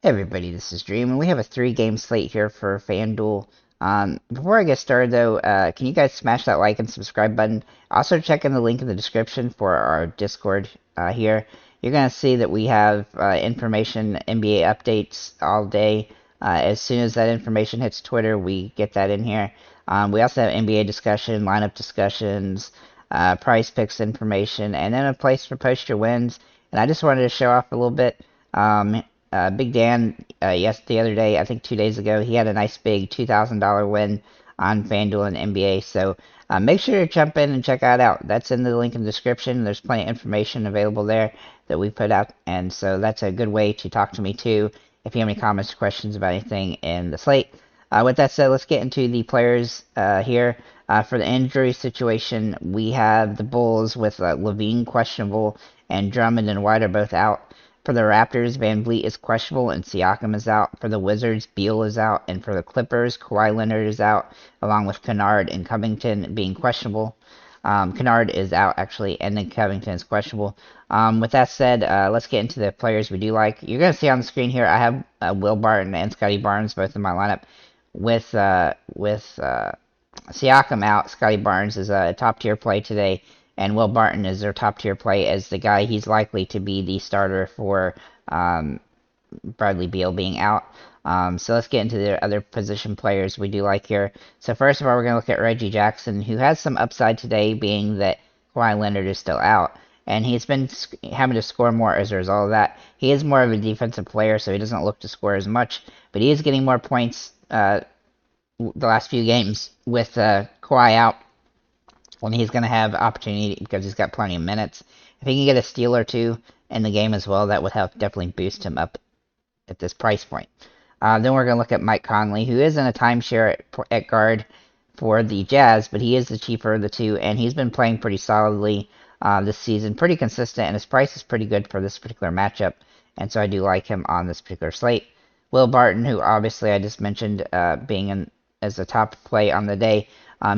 Hey everybody, this is Dream, and we have a 3-game slate here for FanDuel. Before I get started though, can you guys smash that like and subscribe button? Also check in the link in the description for our Discord here. You're going to see that we have information, NBA updates all day. As soon as that information hits Twitter, we get that in here. We also have NBA discussion, lineup discussions, price picks information, and then a place for post your wins. And I just wanted to show off a little bit. Big Dan, the other day, I think 2 days ago, he had a nice big $2,000 win on FanDuel and NBA. So make sure to jump in and check that out. That's in the link in the description. There's plenty of information available there that we put out. And so that's a good way to talk to me too if you have any comments or questions about anything in the slate. With that said, let's get into the players here. For the injury situation, we have the Bulls with Levine questionable and Drummond and White are both out. For the Raptors, Van Vliet is questionable and Siakam is out. For the Wizards, Beal is out. And for the Clippers, Kawhi Leonard is out, along with Kennard and Covington being questionable. Kennard is out, actually, and then Covington is questionable. With that said, let's get into the players we do like. You're going to see on the screen here, I have Will Barton and Scotty Barnes both in my lineup. With Siakam out, Scotty Barnes is a top-tier play today. And Will Barton is their top-tier play as the guy he's likely to be the starter for Bradley Beal being out. So let's get into the other position players we do like here. So first of all, we're going to look at Reggie Jackson, who has some upside today, being that Kawhi Leonard is still out. And he's been having to score more as a result of that. He is more of a defensive player, so he doesn't look to score as much. But he is getting more points the last few games with Kawhi out. When he's going to have opportunity because he's got plenty of minutes. If he can get a steal or two in the game as well, that would help definitely boost him up at this price point. Then we're going to look at Mike Conley, who is in a timeshare at guard for the Jazz, but he is the cheaper of the two, and he's been playing pretty solidly this season, pretty consistent, and his price is pretty good for this particular matchup, and so I do like him on this particular slate. Will Barton, who obviously I just mentioned being as a top play on the day,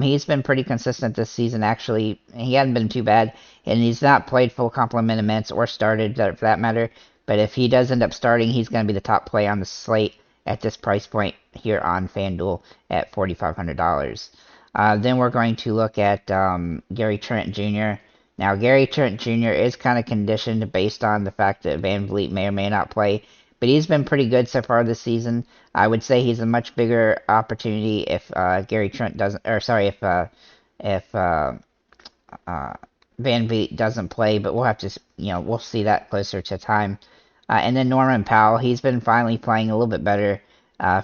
he's been pretty consistent this season, actually. He hasn't been too bad, and he's not played full complement of minutes or started, for that matter. But if he does end up starting, he's going to be the top play on the slate at this price point here on FanDuel at $4,500. Then we're going to look at Gary Trent Jr. Now, Gary Trent Jr. is kind of conditioned based on the fact that Van Vliet may or may not play, but he's been pretty good so far this season. I would say he's a much bigger opportunity if Gary Trent doesn't, or sorry, if Van Vliet doesn't play. But we'll have to, we'll see that closer to time. And then Norman Powell, he's been finally playing a little bit better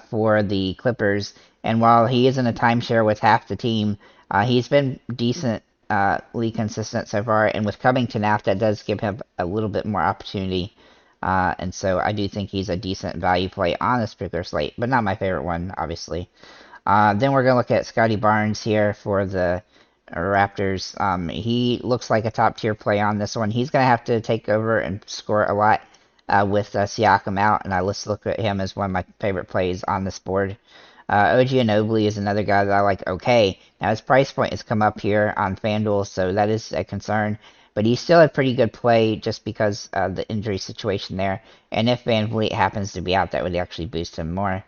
for the Clippers. And while he is in a timeshare with half the team, he's been decently consistent so far. And with Covington out, that does give him a little bit more opportunity. And so I do think he's a decent value play on this particular slate, but not my favorite one, obviously. Then we're going to look at Scotty Barnes here for the Raptors. He looks like a top-tier play on this one. He's going to have to take over and score a lot with Siakam out, and let's look at him as one of my favorite plays on this board. OG Anunoby is another guy that I like okay. Now, his price point has come up here on FanDuel, so that is a concern. But he's still a pretty good play just because of the injury situation there. And if Van Vliet happens to be out, that would actually boost him more.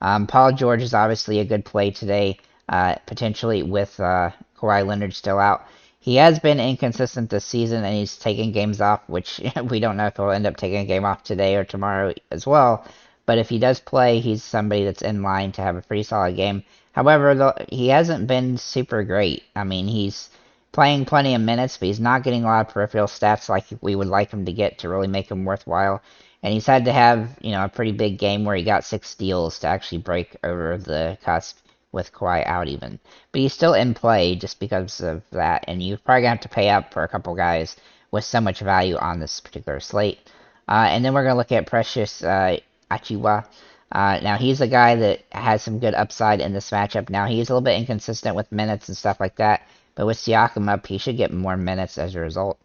Paul George is obviously a good play today, potentially with Kawhi Leonard still out. He has been inconsistent this season, and he's taking games off, which we don't know if he'll end up taking a game off today or tomorrow as well. But if he does play, he's somebody that's in line to have a pretty solid game. However, he hasn't been super great. I mean, he's playing plenty of minutes, but he's not getting a lot of peripheral stats like we would like him to get to really make him worthwhile. And he's had to have, a pretty big game where he got 6 steals to actually break over the cusp with Kawhi out even. But he's still in play just because of that, and you're probably going to have to pay up for a couple guys with so much value on this particular slate. And then we're going to look at Precious Achiuwa. Now, he's a guy that has some good upside in this matchup. Now, he's a little bit inconsistent with minutes and stuff like that. But with Siakam up, he should get more minutes as a result.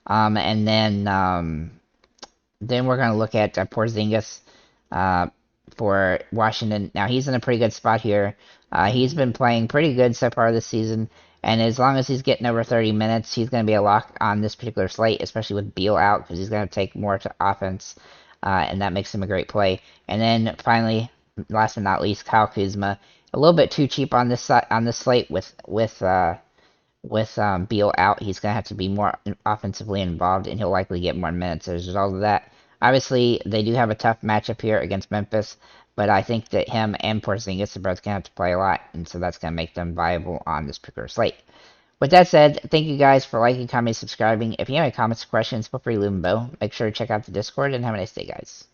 And then we're going to look at Porzingis for Washington. Now, he's in a pretty good spot here. He's been playing pretty good so far this season. And as long as he's getting over 30 minutes, he's going to be a lock on this particular slate, especially with Beal out, because he's going to take more to offense. and that makes him a great play. And then finally, last but not least, Kyle Kuzma, a little bit too cheap on this slate with Beal out. He's gonna have to be more offensively involved, and he'll likely get more minutes as a result of that. Obviously, they do have a tough matchup here against Memphis, but I think that him and Porzingis are both gonna have to play a lot, and so that's gonna make them viable on this particular slate. With that said, thank you guys for liking, commenting, subscribing. If you have any comments or questions, feel free to leave them below. Make sure to check out the Discord, and have a nice day, guys.